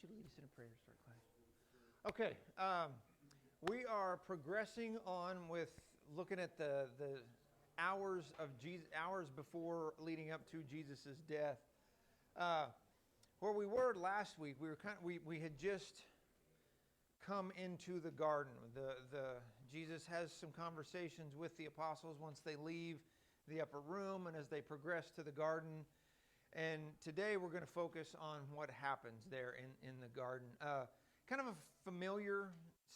would you lead us in a prayer to start class? Okay, we are progressing on with looking at the hours of Jesus, hours before leading up to Jesus' death. Where we were last week, we had just come into the garden. Jesus has some conversations with the apostles once they leave the upper room and as they progress to the garden. And today we're going to focus on what happens there in the garden. Kind of a familiar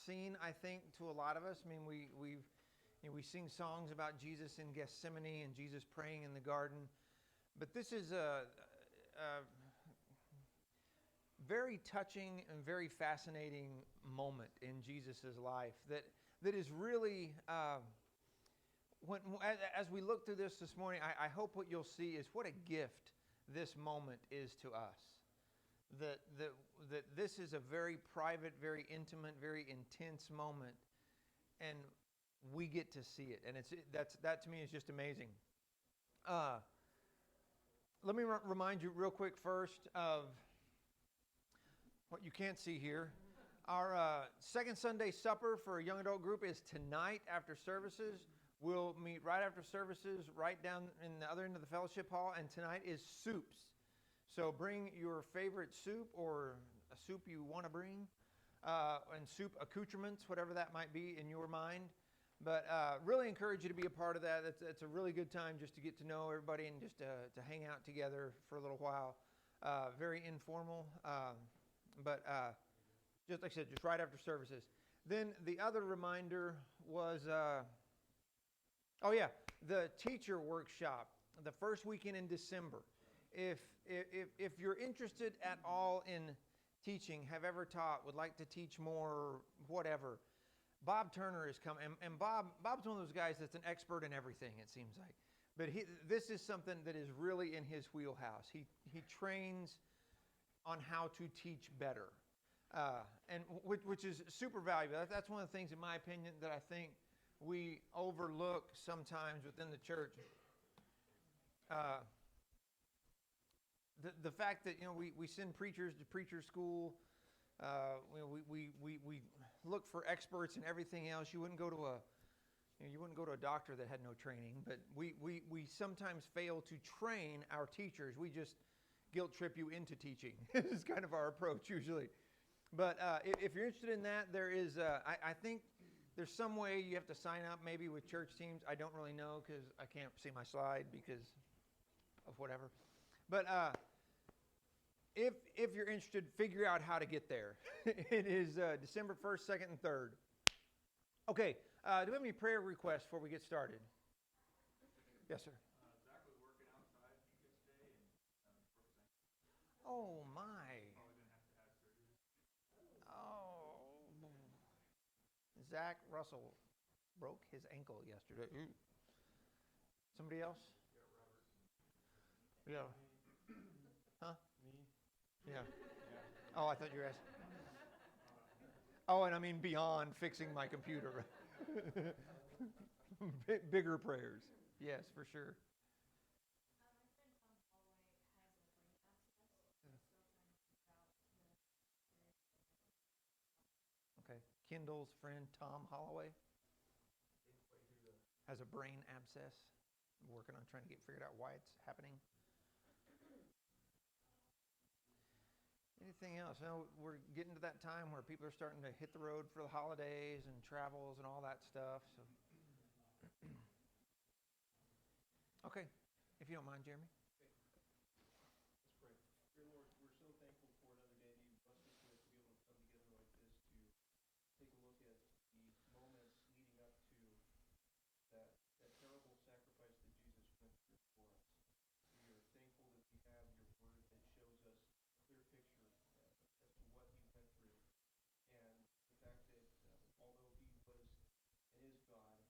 scene, I think, to a lot of us. I mean, we sing songs about Jesus in Gethsemane and Jesus praying in the garden. But this is a very touching and very fascinating moment in Jesus' life that is really, as we look through this morning, I hope what you'll see is what a gift this moment is to us. That this is a very private, very intimate, very intense moment, and we get to see it, and that to me is just amazing. Let me remind you real quick first of what you can't see here. Our second Sunday supper for a young adult group is tonight after services. We'll meet right after services right down in the other end of the fellowship hall, and tonight is soups. So bring your favorite soup or a soup you want to bring, and soup accoutrements, whatever that might be in your mind. But really encourage you to be a part of that. It's a really good time just to get to know everybody and just to hang out together for a little while. Very informal, but just like I said, just right after services. Then the other reminder was, the teacher workshop, the first weekend in December. If you're interested at all in teaching, have ever taught, would like to teach more, whatever, Bob Turner is coming, and Bob's one of those guys that's an expert in everything, it seems like. But this is something that is really in his wheelhouse. He trains on how to teach better, and which is super valuable. That's one of the things, in my opinion, that I think we overlook sometimes within the church. The fact that we send preachers to preacher school. We look for experts in everything else. You wouldn't go to a doctor that had no training, but we sometimes fail to train our teachers. We just guilt trip you into teaching. It's kind of our approach usually. But if you're interested in that, there is I think there's some way you have to sign up maybe with church teams. I don't really know because I can't see my slide because of whatever. But if you're interested, figure out how to get there. It is December 1st, 2nd, and 3rd. Okay, do we have any prayer requests before we get started? Yes, sir. Zach was working outside yesterday and broke his ankle. Oh, my. Probably going to have to have surgery. Oh. Zach Russell broke his ankle yesterday. Somebody else? Yeah, Robert. Yeah. Huh? Me? Yeah. Yeah. Oh, I thought you were asking. Oh, and I mean beyond fixing my computer. Bigger prayers. Yes, for sure. Okay. Kendall's friend Tom Holloway has a brain abscess. I'm working on trying to get figured out why it's happening. Anything else? No, we're getting to that time where people are starting to hit the road for the holidays and travels and all that stuff. So, okay, if you don't mind, Jeremy. Let's pray. Dear Lord, we're so thankful for another day that you blessed us with to be able to come together like this to take a look at the moments leading up to that terrible sacrifice that Jesus went through for us. We are thankful that we have your word that shows us a clear picture as to what he went through. And the fact that although he was and is God,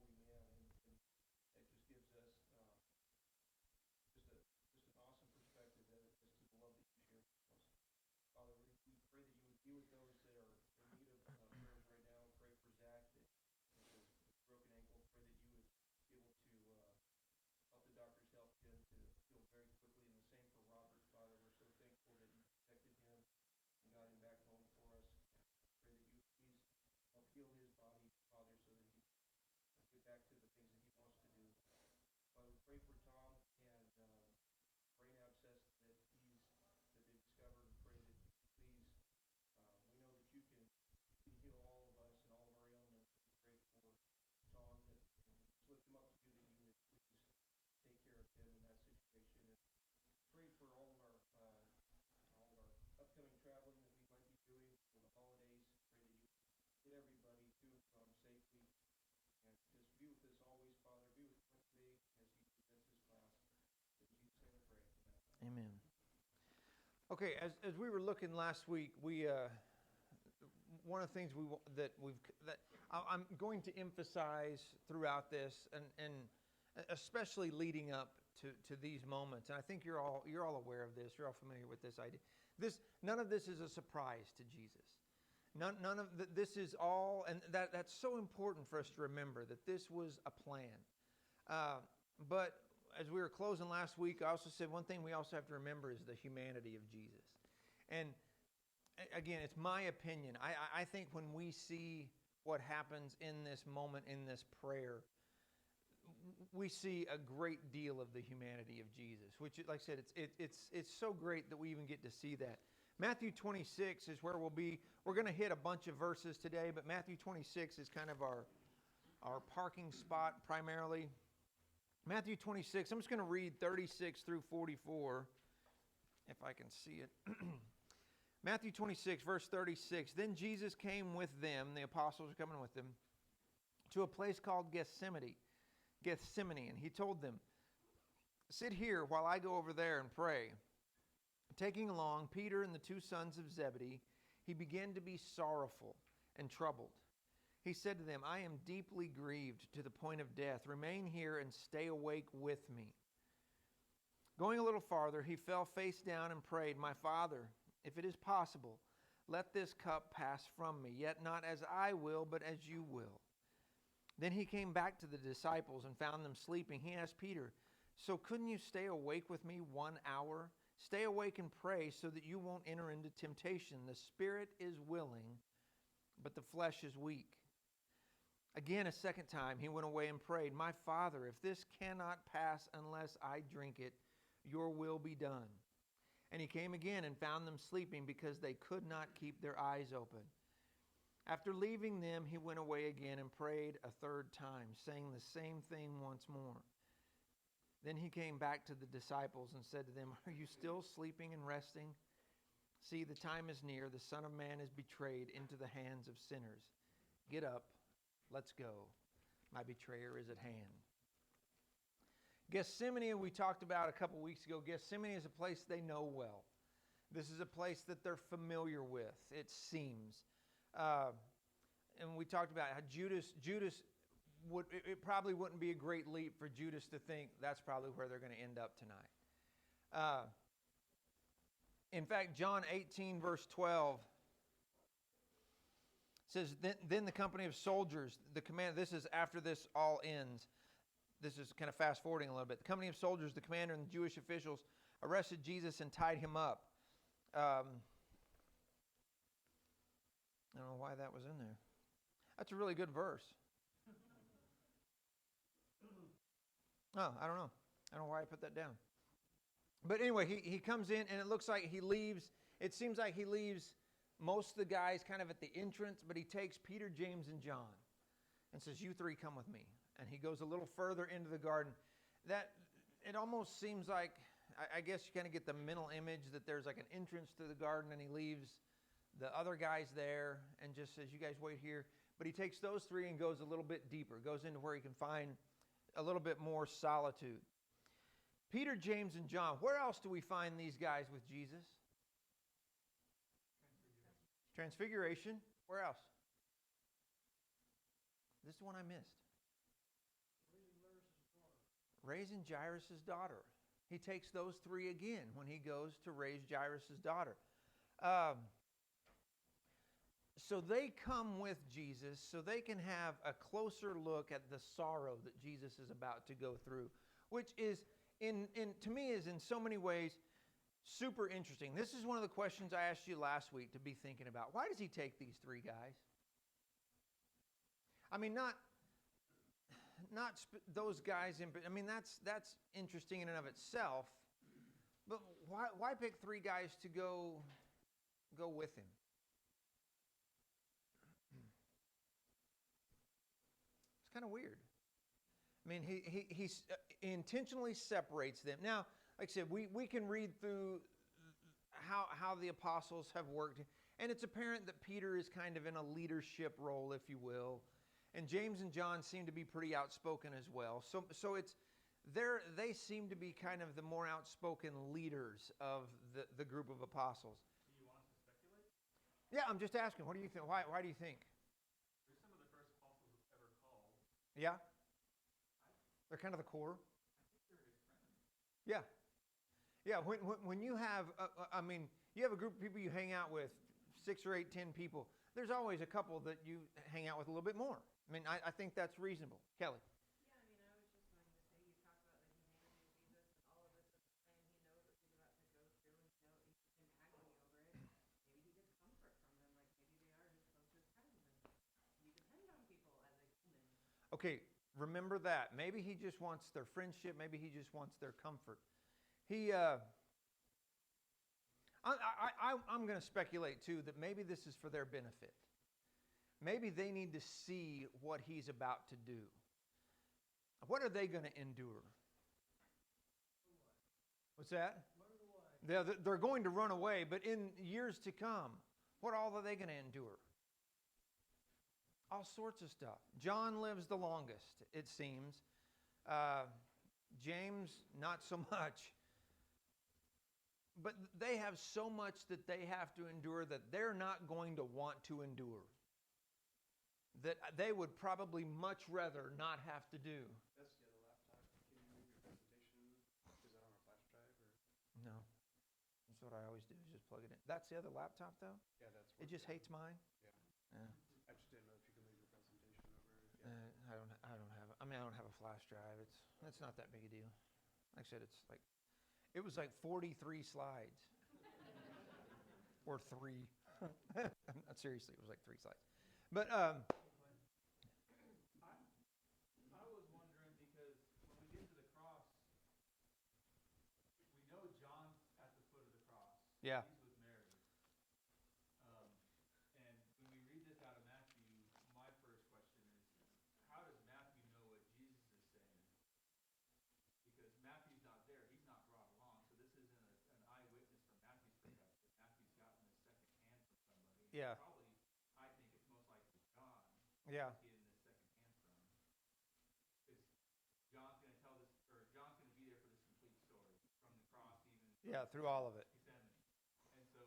he was also fully man, and that just gives us just an awesome perspective as to the love that you share with us. Father, we pray that you would be with those that are in need of prayers right now. Pray for Zach that has a broken ankle. Pray that you would be able to help the doctors help him to heal very quickly. And the same for Robert, Father. We're so thankful that you protected him Okay, as we were looking last week, we one of the things that I'm going to emphasize throughout this, and especially leading up to these moments, and I think you're all aware of this. You're all familiar with this idea. None of this is a surprise to Jesus. None of this is all, and that's so important for us to remember that this was a plan. But as we were closing last week, I also said one thing we also have to remember is the humanity of Jesus. And again, it's my opinion. I think when we see what happens in this moment, in this prayer, we see a great deal of the humanity of Jesus, which, like I said, it's so great that we even get to see that. Matthew 26 is where we'll be. We're going to hit a bunch of verses today, but Matthew 26 is kind of our parking spot primarily. Matthew 26, I'm just going to read 36 through 44, if I can see it. Matthew 26, verse 36, Then Jesus came with them, the apostles are coming with them, to a place called Gethsemane, and he told them, Sit here while I go over there and pray. Taking along Peter and the two sons of Zebedee, he began to be sorrowful and troubled. He said to them, I am deeply grieved to the point of death. Remain here and stay awake with me. Going a little farther, he fell face down and prayed, My Father, if it is possible, let this cup pass from me, yet not as I will, but as you will. Then he came back to the disciples and found them sleeping. He asked Peter, So couldn't you stay awake with me 1 hour? Stay awake and pray so that you won't enter into temptation. The spirit is willing, but the flesh is weak. Again, a second time, he went away and prayed, My Father, if this cannot pass unless I drink it, your will be done. And he came again and found them sleeping because they could not keep their eyes open. After leaving them, he went away again and prayed a third time, saying the same thing once more. Then he came back to the disciples and said to them, Are you still sleeping and resting? See, the time is near. The Son of Man is betrayed into the hands of sinners. Get up. Let's go. My betrayer is at hand. Gethsemane, we talked about a couple weeks ago. Gethsemane is a place they know well. This is a place that they're familiar with, it seems. And we talked about how Judas it probably wouldn't be a great leap for Judas to think that's probably where they're going to end up tonight. In fact, John 18, verse 12 says, Then the company of soldiers, this is after this all ends. This is kind of fast forwarding a little bit. The company of soldiers, the commander and the Jewish officials arrested Jesus and tied him up. I don't know why that was in there. That's a really good verse. Oh, I don't know. I don't know why I put that down. But anyway, he comes in, and it looks like he leaves. It seems like he leaves most of the guys kind of at the entrance, but he takes Peter, James, and John and says, You three come with me. And he goes a little further into the garden. It almost seems like, I guess you kind of get the mental image that there's like an entrance to the garden, and he leaves the other guys there and just says, You guys wait here. But he takes those three and goes a little bit deeper, goes into where he can find a little bit more solitude. Peter, James, and John. Where else do we find these guys with Jesus? Transfiguration. Where else? This is one I missed. Raising Jairus' daughter. He takes those three again when he goes to raise Jairus' daughter. So they come with Jesus so they can have a closer look at the sorrow that Jesus is about to go through, which is, to me, is in so many ways super interesting. This is one of the questions I asked you last week to be thinking about. Why does he take these three guys? I mean, not those guys. I mean, that's interesting in and of itself. But why pick three guys to go with him? It's kind of weird. I mean, he intentionally separates them. Now, like I said, we can read through how the apostles have worked, and it's apparent that Peter is kind of in a leadership role, if you will, and James and John seem to be pretty outspoken as well. So it's they seem to be kind of the more outspoken leaders of the group of apostles. Do you want us to speculate? Yeah, I'm just asking. What do you think? Why do you think? They're some of the first apostles ever called. Yeah, I, they're kind of the core. I think they're his friends. Yeah, yeah. When you have, I mean, you have a group of people you hang out with, 6 or 8, 10 people. There's always a couple that you hang out with a little bit more. I mean, I think that's reasonable. Kelly. Yeah, I mean, I was just going to say, you talk about the humanity of Jesus and all of this is the plan he knows what he's about to go through, and he's in agony over it. Maybe he gets comfort from them, like maybe they are his closest friends, and he depends on people as a human. Okay, remember that. Maybe he just wants their friendship. Maybe he just wants their comfort. I'm going to speculate too that maybe this is for their benefit. Maybe they need to see what he's about to do. What are they going to endure? What's that? They're going to run away, but in years to come, what all are they going to endure? All sorts of stuff. John lives the longest, it seems. James, not so much. But they have so much that they have to endure that they're not going to want to endure. That they would probably much rather not have to do. That's the other laptop. Can you move your presentation? Is that on a flash drive or? No. That's what I always do, is just plug it in. That's the other laptop, though? Yeah, that's. It just hates mine? Yeah. Yeah. I just didn't know if you could move your presentation over. Yeah. I don't have. I don't have a flash drive. It's not that big a deal. Like I said, it was like 43 slides, or 3. Not seriously, it was like 3 slides. But I was wondering because when we get to the cross, we know John's at the foot of the cross. Yeah. He's with Mary. And when we read this out of Matthew, my first question is, how does Matthew know what Jesus is saying? Because Matthew's not there. He's not brought along. So this isn't an eyewitness from Matthew's perspective. Matthew's gotten this second hand from somebody. And Yeah. probably, I think it's most likely John. Yeah. Getting this second hand from. Because John's going to tell this, or John's going to be there for this complete story. From the cross even. Yeah, through all of it. Gethsemane. And so,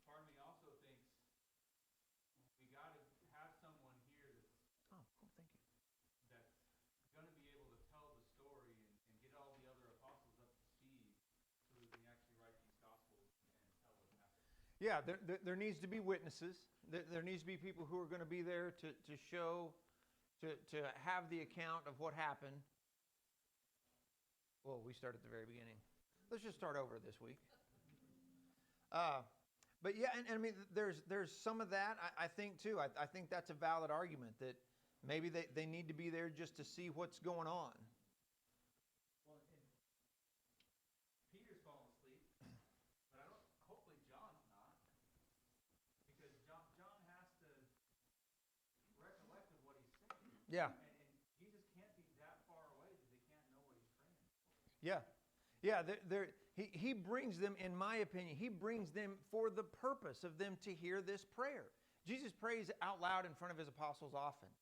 part of me also thinks we got to have someone here Oh, cool, thank you. that's going to be able to tell the story and get all the other apostles up to speed so we can actually write these gospels and tell what happened. Yeah, there needs to be witnesses. There needs to be people who are going to be there to show, to have the account of what happened. Well, we start at the very beginning. Let's just start over this week. But yeah, and I mean, there's some of that, I think, too. I think that's a valid argument that maybe they need to be there just to see what's going on. Well, and Peter's falling asleep, but hopefully John's not. Because John has to recollect of what he's saying. Yeah. And Jesus can't be that far away that they can't know what he's praying for. Yeah. Yeah, he brings them, in my opinion, he brings them for the purpose of them to hear this prayer. Jesus prays out loud in front of his apostles often.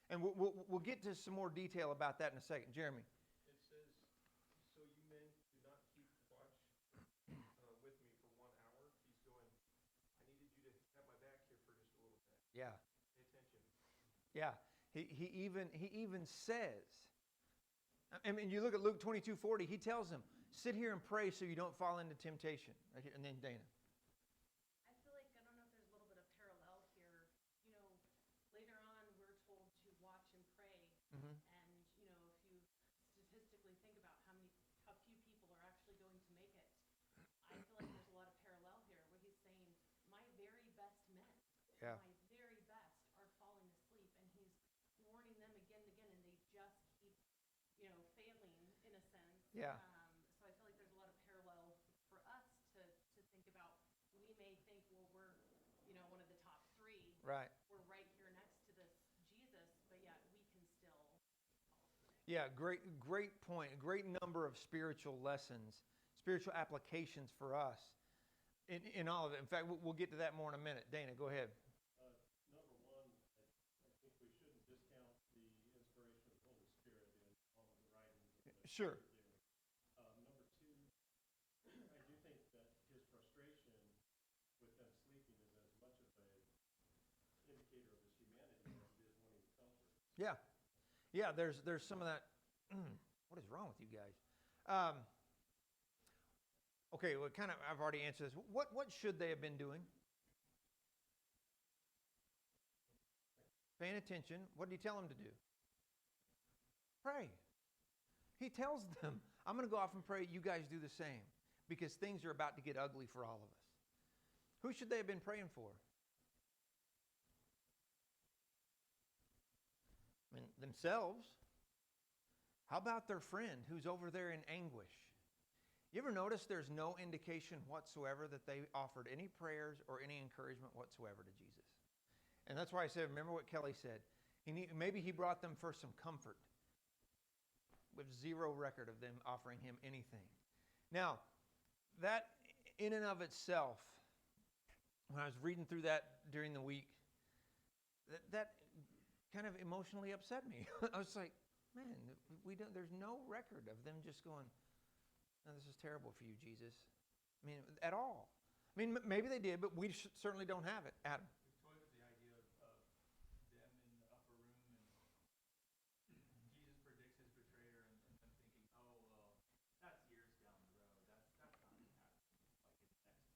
And we'll get to some more detail about that in a second. Jeremy. It says, so you men do not keep watch with me for 1 hour. He's going, I needed you to have my back here for just a little bit. Yeah. Pay attention. Yeah. He even says, I mean, you look at Luke 22:40, he tells them, sit here and pray so you don't fall into temptation. Right here. And then Dana. I feel like, I don't know if there's a little bit of parallel here. You know, later on, we're told to watch and pray. Mm-hmm. And, you know, if you statistically think about how few people are actually going to make it, I feel like there's a lot of parallel here where he's saying, my very best men, Yeah. my very best are falling asleep. And he's warning them again and again, and they just keep, you know, failing in a sense. Yeah. So I feel like there's a lot of parallel for us to think about. We may think, well, we're, you know, one of the top 3. Right. We're right here next to this Jesus, but yet we can still fall asleep. Yeah, great point. A great number of spiritual lessons, spiritual applications for us in all of it. In fact, we'll get to that more in a minute. Dana, go ahead. Number one, I think we shouldn't discount the inspiration of the Holy Spirit in all of the writings of the Sure. they're doing. Number two, I do think that his frustration with them sleeping is as much of a indicator of his humanity as it is wanting comfort. Yeah. Yeah, there's some of that. What is wrong with you guys? Um, okay, well, kind of, I've already answered this. What should they have been doing? Paying attention. What did he tell them to do? Pray. He tells them, I'm going to go off and pray. You guys do the same because things are about to get ugly for all of us. Who should they have been praying for? I mean, themselves. How about their friend who's over there in anguish? You ever notice there's no indication whatsoever that they offered any prayers or any encouragement whatsoever to Jesus? And that's why I said, remember what Kelly said. Maybe he brought them for some comfort with zero record of them offering him anything. Now, that in and of itself, when I was reading through that during the week, that kind of emotionally upset me. I was like, man, there's no record of them just going, no, this is terrible for you, Jesus. I mean, at all. I mean, maybe they did, but we certainly don't have it. Adam. We've toyed with the idea of them in the upper room and Jesus predicts his betrayer and them thinking, oh, well, that's years down the road. That's not going to happen like in the next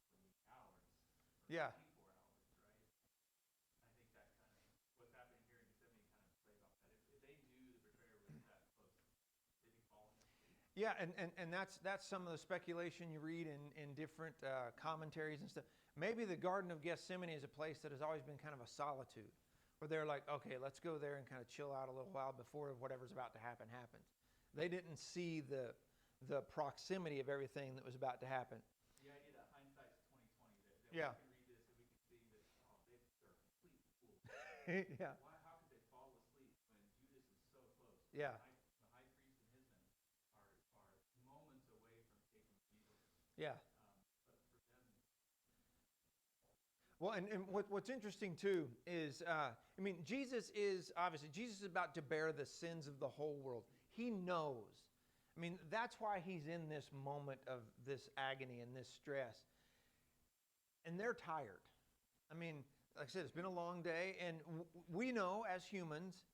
48 hours or Yeah. 24 hours, right? I think that kind of, what's happening here in Gethsemane kind of plays off that. If they knew the betrayer was that close, did he fall in his sleep? Yeah, and that's some of the speculation you read in different commentaries and stuff. Maybe the Garden of Gethsemane is a place that has always been kind of a solitude, where they're like, okay, let's go there and kind of chill out a little while before whatever's about to happen happens. They didn't see the proximity of everything that was about to happen. The idea that hindsight's 2020, that Yeah. we can read this and we can see that, oh, they're complete fools. Yeah. How could they fall asleep when Judas is so close? Yeah. The high priest and his men are moments away from taking Jesus. Yeah. But for them, Well, and what's interesting too is, Jesus is about to bear the sins of the whole world. He knows. I mean, that's why he's in this moment of this agony and this stress. And they're tired. I mean, like I said, it's been a long day, and we know as humans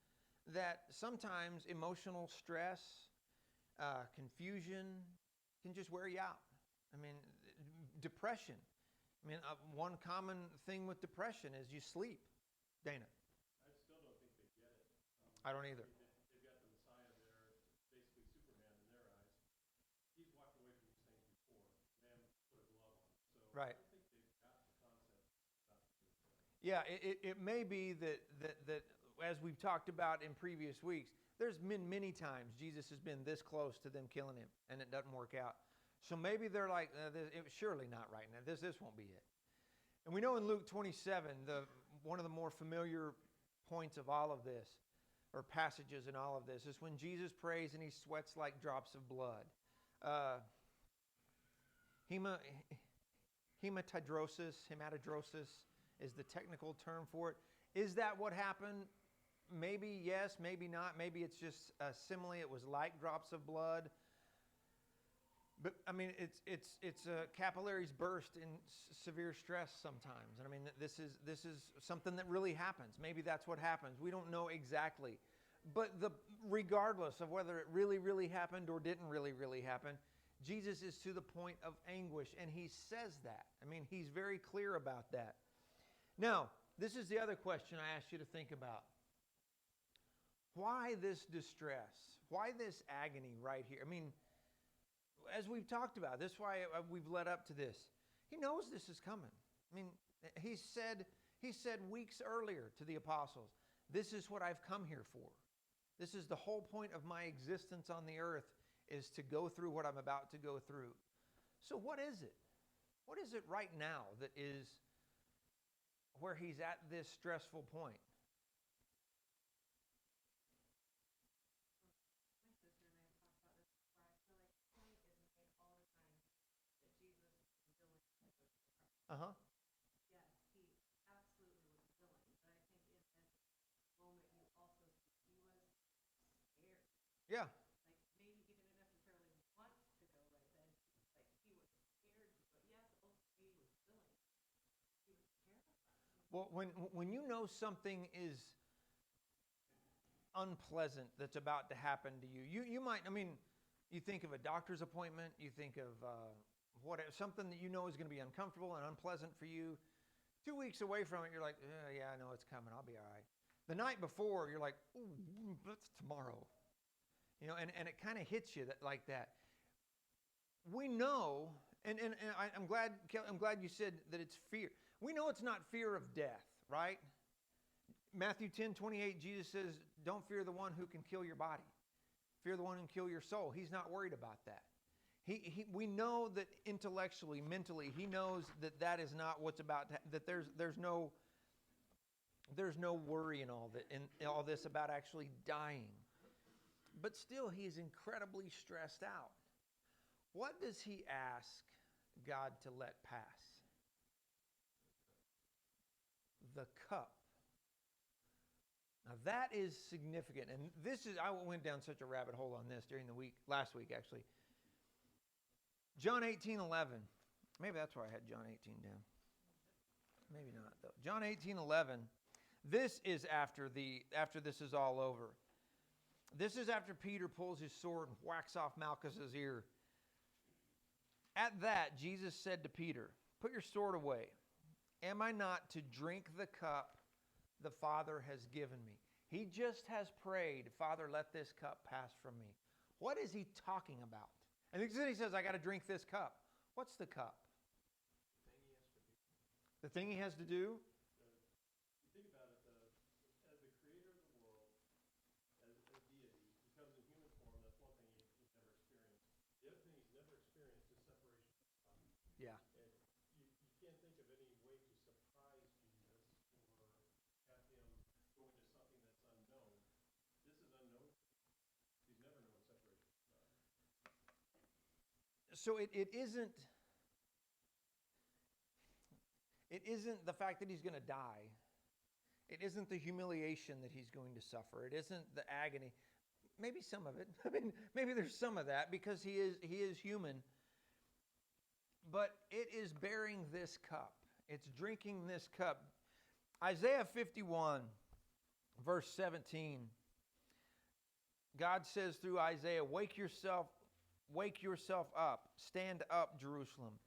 that sometimes emotional stress, confusion can just wear you out. I mean, depression. I mean, one common thing with depression is you sleep. Dana? I still don't think they get it. I don't either. They've got the Messiah there, basically Superman in their eyes. He's walked away from these things before. Man put a glove on. So Right. I don't think they've got the concept about the Yeah, it may be that as we've talked about in previous weeks, there's been many times Jesus has been this close to them killing him, and it doesn't work out. So maybe they're like, it was surely not right now. This won't be it. And we know in Luke 27, one of the more familiar points of all of this, or passages in all of this, is when Jesus prays and he sweats like drops of blood. Hematidrosis is the technical term for it. Is that what happened? Maybe yes, maybe not. Maybe it's just a simile. It was like drops of blood. But I mean, it's capillaries burst in severe stress sometimes, and I mean this is something that really happens. Maybe that's what happens. We don't know exactly, but regardless of whether it really happened or didn't really happen, Jesus is to the point of anguish, and he says that. I mean, he's very clear about that. Now, this is the other question I asked you to think about. Why this distress? Why this agony right here? I mean, as we've talked about, this is why we've led up to this. He knows this is coming. I mean, he said weeks earlier to the apostles, this is what I've come here for. This is the whole point of my existence on the earth, is to go through what I'm about to go through. So what is it? What is it right now that is where he's at this stressful point? Uh-huh. Yes, he absolutely was a villain, but I think in this moment you also see he was scared. Yeah. Like maybe he didn't necessarily Well, when you know something is unpleasant that's about to happen to you, you might, I mean, you think of a doctor's appointment, you think of something that you know is going to be uncomfortable and unpleasant for you. 2 weeks away from it, you're like, yeah, I know it's coming. I'll be all right. The night before, you're like, ooh, that's tomorrow. And it kind of hits you like that. We know, and I'm glad you said that it's fear. We know it's not fear of death, right? Matthew 10:28, Jesus says, don't fear the one who can kill your body. Fear the one who can kill your soul. He's not worried about that. We know that intellectually, mentally, he knows that is not what's about to, that there's no worry in all this about actually dying. But still, he is incredibly stressed out. What does he ask God to let pass? The cup. Now that is significant. And I went down such a rabbit hole on this during the week, last week actually. John 18:11. Maybe that's why I had John 18 down. Maybe not though. John 18:11. This is after this is all over. This is after Peter pulls his sword and whacks off Malchus's ear. At that, Jesus said to Peter, "Put your sword away. Am I not to drink the cup the Father has given me?" He just has prayed, "Father, let this cup pass from me." What is he talking about? And then he says, "I got to drink this cup." What's the cup? The thing he has to do? You think about it, as the creator of the world, as deity, he comes in human form. That's one thing he's never experienced. The other thing he's never experienced is separation from God. Yeah. And you can't think of any way to surprise Jesus or have him go into something that's unknown. This is unknown. He's never known separation from God. So it isn't the fact that he's going to die. It isn't the humiliation that he's going to suffer. It isn't the agony. Maybe some of it. I mean, maybe there's some of that because he is human. But it is bearing this cup. It's drinking this cup. Isaiah 51, verse 17. God says through Isaiah, wake yourself up. Stand up, Jerusalem.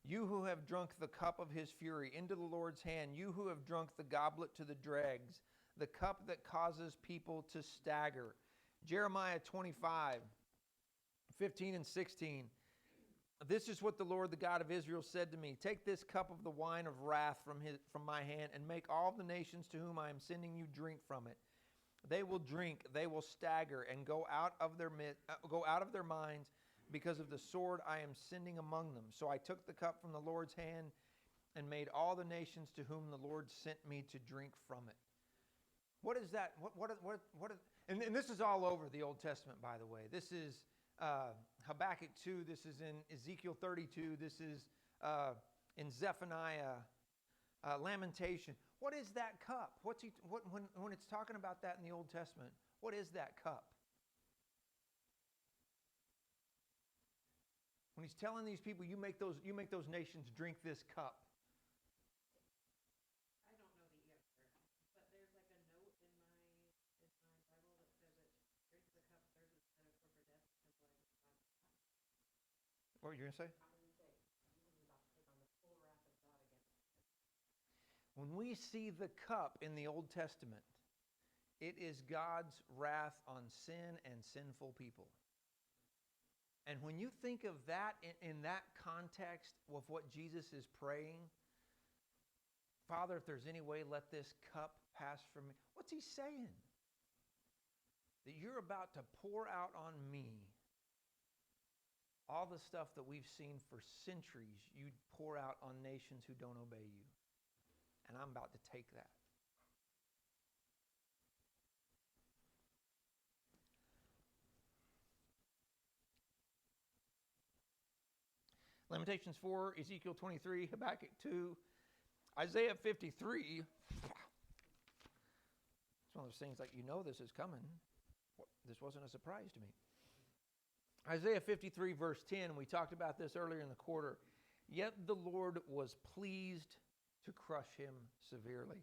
You who have drunk the cup of his fury into the Lord's hand, you who have drunk the goblet to the dregs, the cup that causes people to stagger. Jeremiah 25, 15 and 16. This is what the Lord, the God of Israel, said to me. Take this cup of the wine of wrath from my hand and make all the nations to whom I am sending you drink from it. They will drink, they will stagger, and go out of their minds because of the sword I am sending among them. So I took the cup from the Lord's hand and made all the nations to whom the Lord sent me to drink from it. What is that? And this is all over the Old Testament, by the way. This is Habakkuk 2. This is in Ezekiel 32. This is in Zephaniah, Lamentation. What is that cup? When it's talking about that in the Old Testament, what is that cup? When he's telling these people, you make those nations drink this cup. I don't know the answer, but there's like a note in my Bible that says it, drink the cup serves as metaphor for death, symbolizing God's wrath. What were you going to say? When we see the cup in the Old Testament, it is God's wrath on sin and sinful people. And when you think of that in that context of what Jesus is praying, Father, if there's any way, let this cup pass from me. What's he saying? That you're about to pour out on me all the stuff that we've seen for centuries you pour out on nations who don't obey you. And I'm about to take that. Lamentations 4, Ezekiel 23, Habakkuk 2, Isaiah 53. It's one of those things like, this is coming. This wasn't a surprise to me. Isaiah 53, verse 10, we talked about this earlier in the quarter. Yet the Lord was pleased to crush him severely.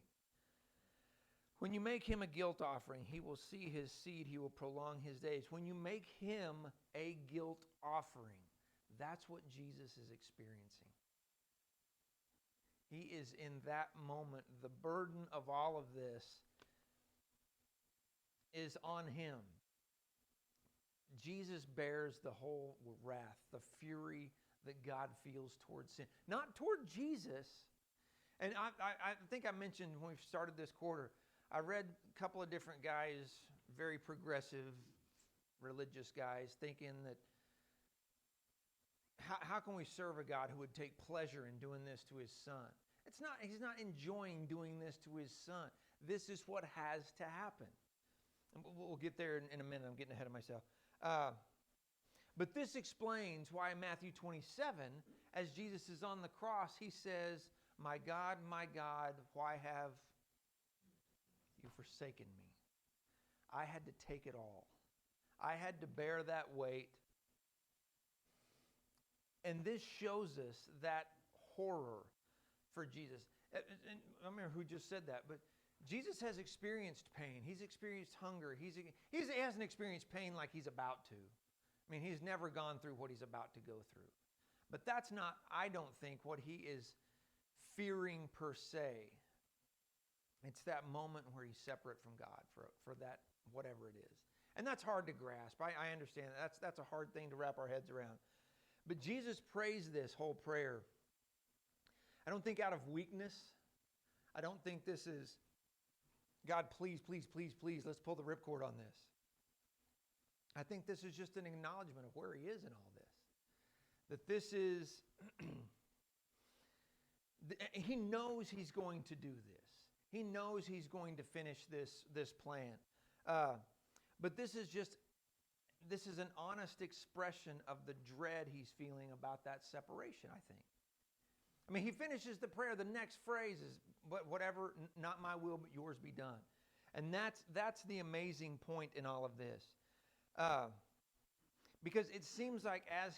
When you make him a guilt offering, he will see his seed, he will prolong his days. When you make him a guilt offering, that's what Jesus is experiencing. He is in that moment. The burden of all of this is on him. Jesus bears the whole wrath, the fury that God feels towards sin. Not toward Jesus. And I think I mentioned when we started this quarter, I read a couple of different guys, very progressive, religious guys, thinking that how can we serve a God who would take pleasure in doing this to his son? He's not enjoying doing this to his son. This is what has to happen. And we'll get there in a minute. I'm getting ahead of myself. But this explains why in Matthew 27, as Jesus is on the cross, he says, my God, why have you forsaken me? I had to take it all. I had to bear that weight. And this shows us that horror for Jesus. And I don't remember who just said that, but Jesus has experienced pain. He's experienced hunger. He hasn't experienced pain like he's about to. I mean, he's never gone through what he's about to go through. But that's not, I don't think, what he is fearing per se. It's that moment where he's separate from God for that, whatever it is. And that's hard to grasp. I understand that. That's a hard thing to wrap our heads around. But Jesus prays this whole prayer. I don't think out of weakness. I don't think this is, God, please, let's pull the ripcord on this. I think this is just an acknowledgement of where he is in all this. That this is, he knows he's going to do this. He knows he's going to finish this plan. But this is an honest expression of the dread he's feeling about that separation, I think. I mean, he finishes the prayer. The next phrase is, whatever, not my will, but yours be done. And that's the amazing point in all of this. Because it seems like as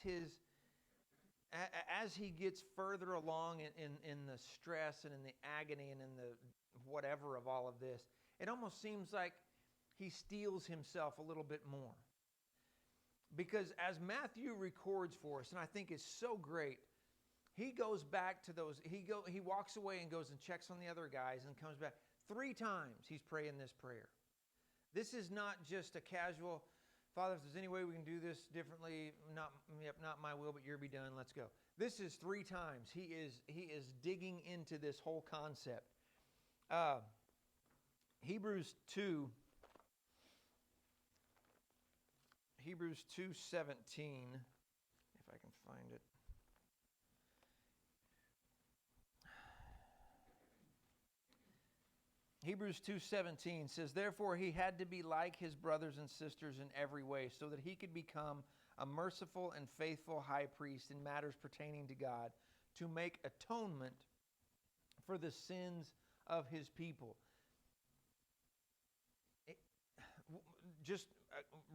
he gets further along in the stress and in the agony and in the whatever of all of this, it almost seems like he steels himself a little bit more. Because as Matthew records for us, and I think is so great, he goes back to those, he walks away and goes and checks on the other guys and comes back. 3 times he's praying this prayer. This is not just a casual, Father, if there's any way we can do this differently, not my will, but your be done, let's go. This is 3 times. He is digging into this whole concept. Hebrews 2:17, if I can find it. Hebrews 2:17 says, therefore he had to be like his brothers and sisters in every way, so that he could become a merciful and faithful high priest in matters pertaining to God, to make atonement for the sins of his people. Just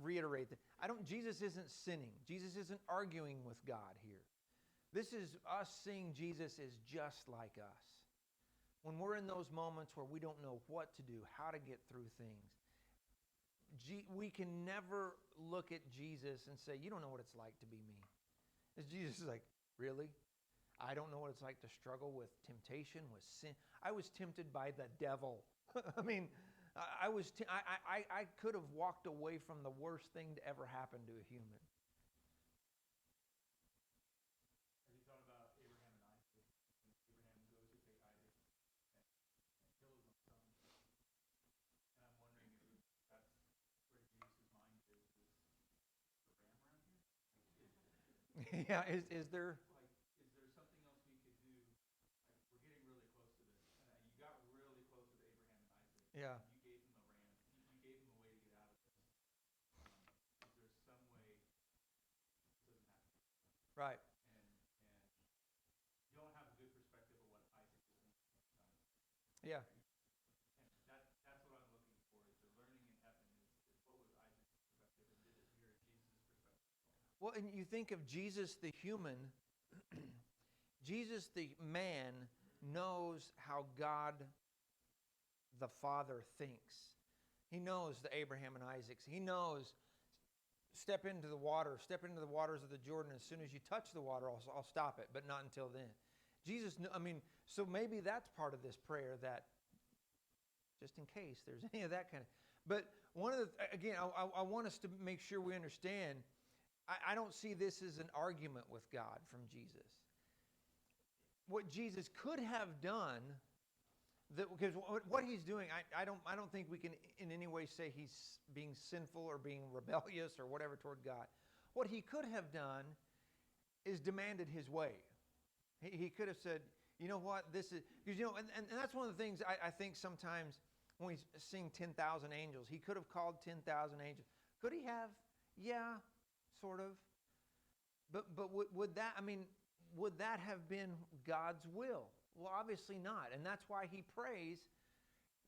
reiterate that. Jesus isn't sinning. Jesus isn't arguing with God here. This is us seeing Jesus as just like us. When we're in those moments where we don't know what to do, how to get through things, we can never look at Jesus and say, you don't know what it's like to be me. As Jesus is like, really? I don't know what it's like to struggle with temptation, with sin. I was tempted by the devil. I mean, I could have walked away from the worst thing to ever happen to a human. Have you thought about Abraham and Isaac? When Abraham goes to take Isaac and kills his son. And I'm wondering if that's where Jesus' mind is the ram around here? Yeah, is there? Like, is there something else we could do? Like, we're getting really close to this. And you got really close with Abraham and Isaac. Yeah. You gave him a ram. You gave him a way to get out of this. Is there some way this doesn't have to be? Right. And you don't have a good perspective of what Isaac is thinking at the time. Yeah. And that's what I'm looking for, is the learning in heaven is what was Isaac's perspective, and did it mirror Jesus' perspective? Well, and you think of Jesus the human, Jesus the man knows how God the Father thinks. He knows the Abraham and Isaacs. He knows, step into the waters of the Jordan. As soon as you touch the water, I'll stop it, but not until then. Jesus, so maybe that's part of this prayer, that just in case there's any of that kind of. But one of the, again, I want us to make sure we understand, I don't see this as an argument with God from Jesus. What Jesus could have done, because what he's doing, I don't think we can in any way say he's being sinful or being rebellious or whatever toward God. What he could have done is demanded his way. He could have said, you know what, this is, because, and that's one of the things I think sometimes when we sing 10,000 angels, he could have called 10,000 angels. Could he have? Yeah, sort of. But would that have been God's will? Well, obviously not. And that's why he prays,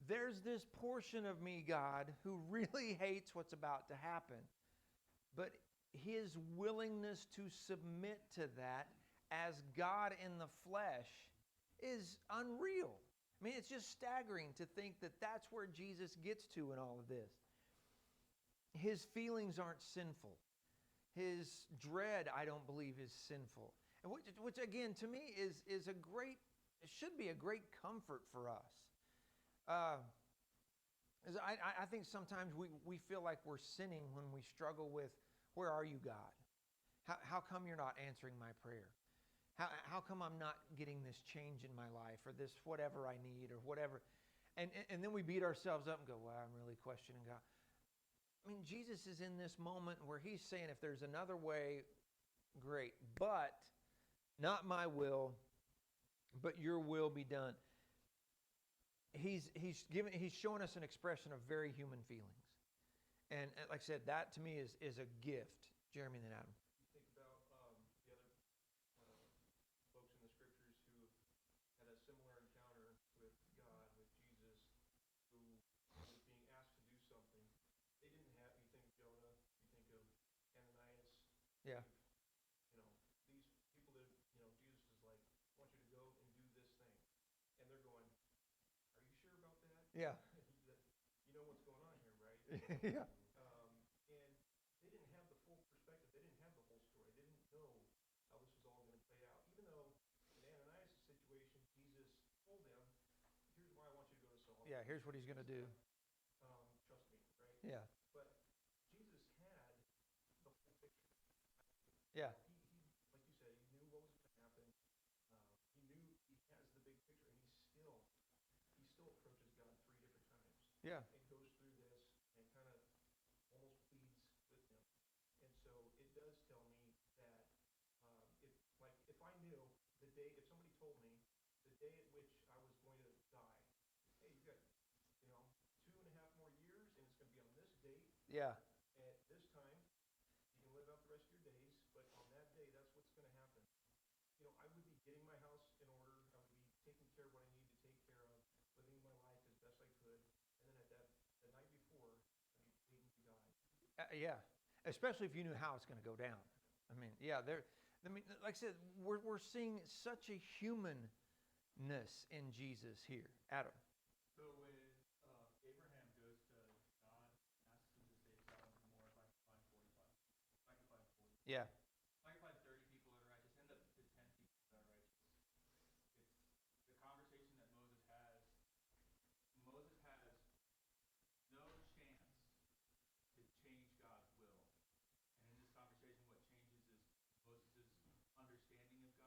there's this portion of me, God, who really hates what's about to happen. But his willingness to submit to that as God in the flesh is unreal. I mean, it's just staggering to think that that's where Jesus gets to in all of this. His feelings aren't sinful. His dread, I don't believe, is sinful. And which again, to me, is a great, it should be a great comfort for us. I think sometimes we feel like we're sinning when we struggle with, where are you, God? How come you're not answering my prayer? How come I'm not getting this change in my life, or this whatever I need, or whatever? And then we beat ourselves up and go, well, I'm really questioning God. I mean, Jesus is in this moment where he's saying, if there's another way, great. But not my will, but your will be done. He's showing us an expression of very human feelings. And like I said, that to me is a gift. Jeremy and then Adam. You think about the other folks in the scriptures who had a similar encounter with God, with Jesus, who was being asked to do something. They didn't have, you think Jonah, you think of Ananias. Yeah. These people that, Jesus is like, I want you to go and do this thing. And they're going, are you sure about that? Yeah. You know what's going on here, right? Yeah. And they didn't have the full perspective. They didn't have the whole story. They didn't know how this was all going to play out. Even though in Ananias' situation, Jesus told them, here's why I want you to go to Saul. Yeah, here's what he's going to do. Trust me, right? Yeah. But Jesus had the full picture. Yeah. He like you said, he knew what was going to happen. He knew he has the big picture, and he still approaches God 3 different times. Yeah. And goes through this and kind of almost pleads with him. And so it does tell me that if I knew the day, if somebody told me the day at which I was going to die, hey, you've got 2.5 more years, and it's going to be on this date. Yeah. At this time, you can live out the rest of your days, but on that day, that's what's going to happen. I would be getting my house in order. I would be taking care of what I need to take care of, living my life as best I could. And then the night before, I'd be pleading to God. Yeah. Especially if you knew how it's going to go down. I mean, yeah, like I said, we're seeing such a humanness in Jesus here. Adam. So when Abraham goes to God, asks him to say, God, more if I can find 45. If I can find 40. Yeah. If I can find 30 people that are righteous, end up to 10 people that are righteous. It's the conversation that Moses has. Moses has no chance to change God's will. And in this conversation, what changes is Moses' understanding of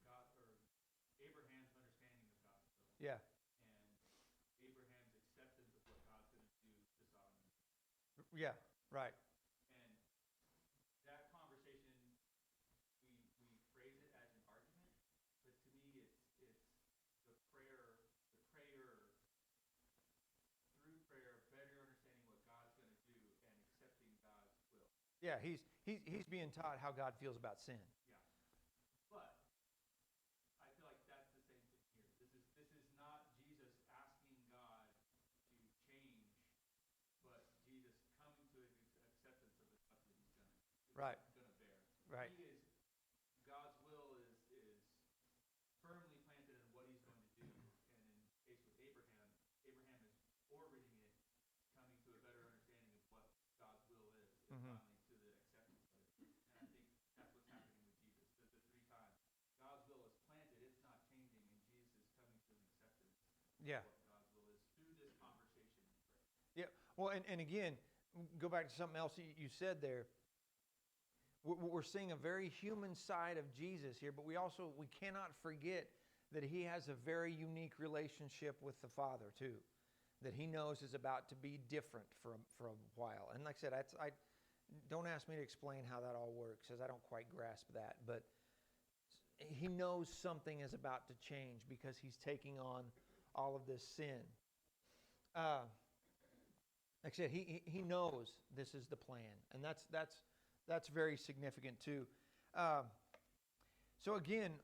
God's will, Mm-hmm. Abraham's understanding of God's will. Yeah. And Abraham's acceptance of what God's going to do to Sodom and Gomorrah. Yeah. Right. And that conversation, we phrase it as an argument, but to me, it's the prayer through prayer, better understanding what God's going to do and accepting God's will. Yeah. He's being taught how God feels about sin. Yeah. But I feel like that's the same thing here. This is not Jesus asking God to change, but Jesus coming to an acceptance of the stuff that he's going to Right. bear. Right. God's will is before reading it, coming to a better understanding of what God's will is, and Mhm. finally to the acceptance of it. And I think that's what's happening with Jesus. The three times God's will is planted, it's not changing, and Jesus is coming to an acceptance Yeah. of what God's will is through this conversation and prayer. Yeah. Well, and again, go back to something else you said there. We're seeing a very human side of Jesus here, but we cannot forget that he has a very unique relationship with the Father too, that he knows is about to be different for a while. And like I said, I don't ask me to explain how that all works, as I don't quite grasp that. But he knows something is about to change because he's taking on all of this sin. Like I said, he knows this is the plan, and that's very significant too. So again,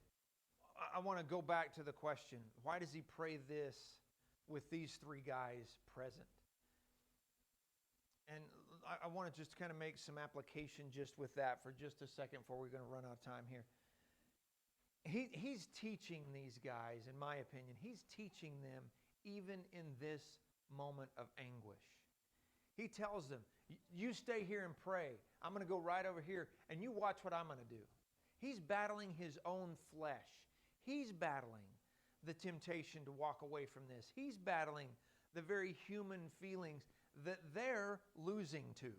I want to go back to the question: why does he pray this with these three guys present? And I want to just kind of make some application just with that for just a second before we're going to run out of time here. He's teaching these guys, in my opinion, he's teaching them even in this moment of anguish. He tells them, you stay here and pray. I'm going to go right over here, and you watch what I'm going to do. He's battling his own flesh. He's battling the temptation to walk away from this. He's battling the very human feelings that they're losing to.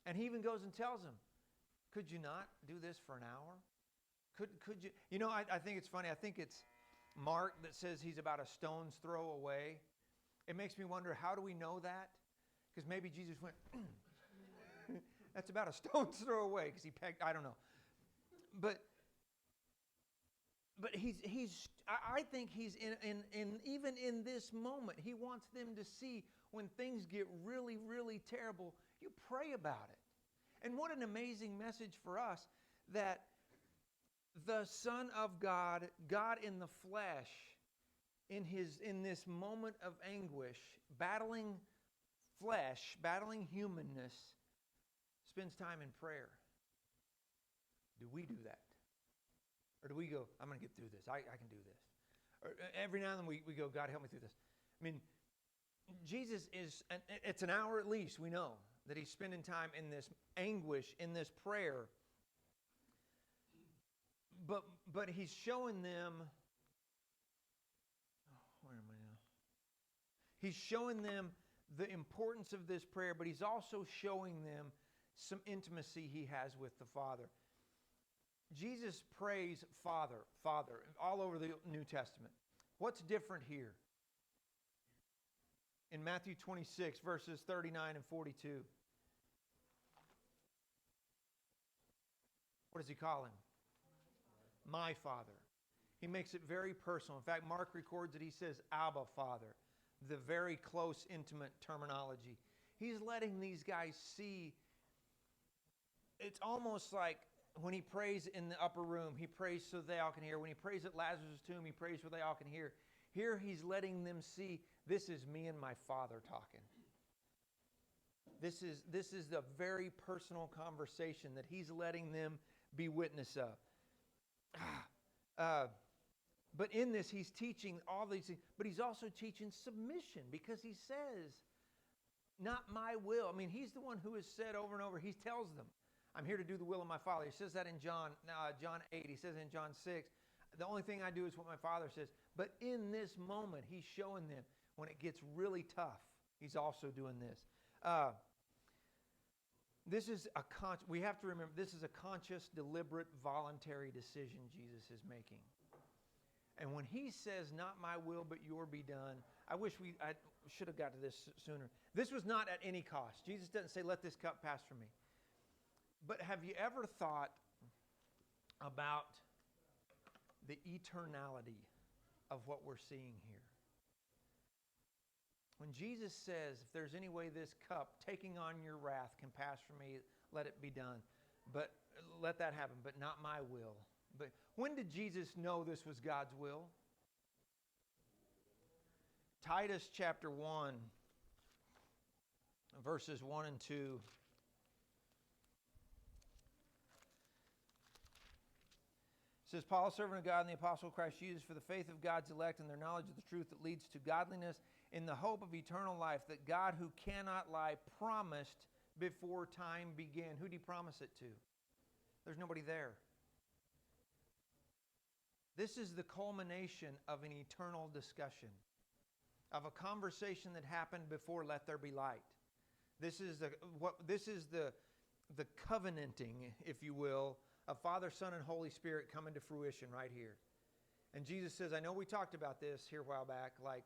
And he even goes and tells them, could you not do this for an hour? Could you? You know, I think it's funny. I think it's Mark that says he's about a stone's throw away. It makes me wonder, how do we know that? Because maybe Jesus went, that's about a stone's throw away because he pegged, I don't know. But I think he's in even in this moment, he wants them to see when things get really, really terrible, you pray about it. And what an amazing message for us that the Son of God, God in the flesh, in this moment of anguish, battling flesh, battling humanness, spends time in prayer. Do we do that? Or do we go, I'm going to get through this. I can do this. Or every now and then we go, God, help me through this. I mean, Jesus is, it's an hour at least, we know, that he's spending time in this anguish, in this prayer. But he's showing them, where am I now? He's showing them the importance of this prayer, but he's also showing them some intimacy he has with the Father. Jesus prays Father, Father, all over the New Testament. What's different here? In Matthew 26, verses 39 and 42. What does he call him? My Father. He makes it very personal. In fact, Mark records that he says, Abba, Father. The very close, intimate terminology. He's letting these guys see. It's almost like when he prays in the upper room, he prays so they all can hear. When he prays at Lazarus' tomb, he prays so they all can hear. Here he's letting them see, this is me and my Father talking. This is the very personal conversation that he's letting them be witness of. But in this, he's teaching all these things, but he's also teaching submission because he says, not my will. I mean, he's the one who has said over and over, he tells them, I'm here to do the will of my Father. He says that in John 8. He says in John 6, the only thing I do is what my Father says. But in this moment, he's showing them when it gets really tough, he's also doing this. We have to remember, this is a conscious, deliberate, voluntary decision Jesus is making. And when he says, not my will, but your be done, I should have got to this sooner. This was not at any cost. Jesus doesn't say, let this cup pass from me. But have you ever thought about the eternality of what we're seeing here? When Jesus says, if there's any way this cup, taking on your wrath, can pass from me, let it be done. But let that happen, but not my will. But when did Jesus know this was God's will? Titus chapter 1, verses 1 and 2. It says, Paul, a servant of God and the apostle of Christ Jesus, for the faith of God's elect and their knowledge of the truth that leads to godliness in the hope of eternal life that God, who cannot lie, promised before time began. Who did He promise it to? There's nobody there. This is the culmination of an eternal discussion, of a conversation that happened before let there be light. This is the covenanting, if you will, of Father, Son, and Holy Spirit coming to fruition right here. And Jesus says, I know we talked about this here a while back, like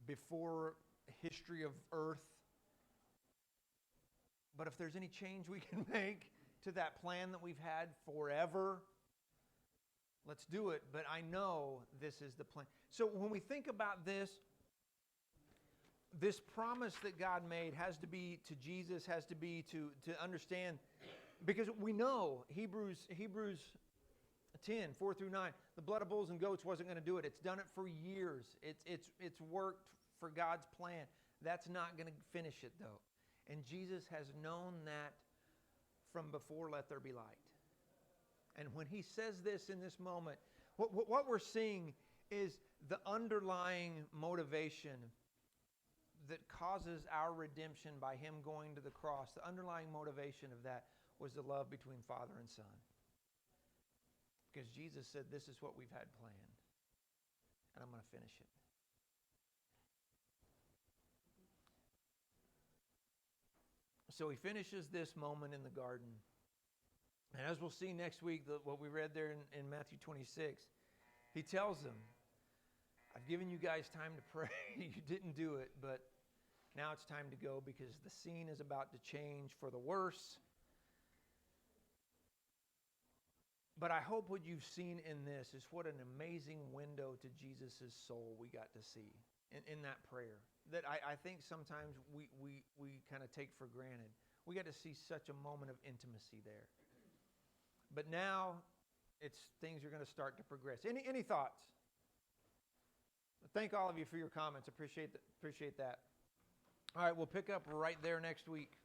before history of earth. But if there's any change we can make to that plan that we've had forever, let's do it. But I know this is the plan. So when we think about this promise that God made has to be to Jesus, has to be to understand, because we know Hebrews 10, 4 through 9, the blood of bulls and goats wasn't going to do it. It's done it for years. It's worked for God's plan. That's not going to finish it, though. And Jesus has known that from before let there be light. And when He says this in this moment, what we're seeing is the underlying motivation that causes our redemption by Him going to the cross. The underlying motivation of that was the love between Father and Son. Because Jesus said, this is what we've had planned. And I'm going to finish it. So He finishes this moment in the garden. And as we'll see next week, what we read there in Matthew 26, He tells them, I've given you guys time to pray. You didn't do it, but now it's time to go because the scene is about to change for the worse. But I hope what you've seen in this is what an amazing window to Jesus' soul we got to see in that prayer. That I think sometimes we kind of take for granted. We got to see such a moment of intimacy there. But now things are going to start to progress. Any thoughts? Thank all of you for your comments. Appreciate that. All right, we'll pick up right there next week.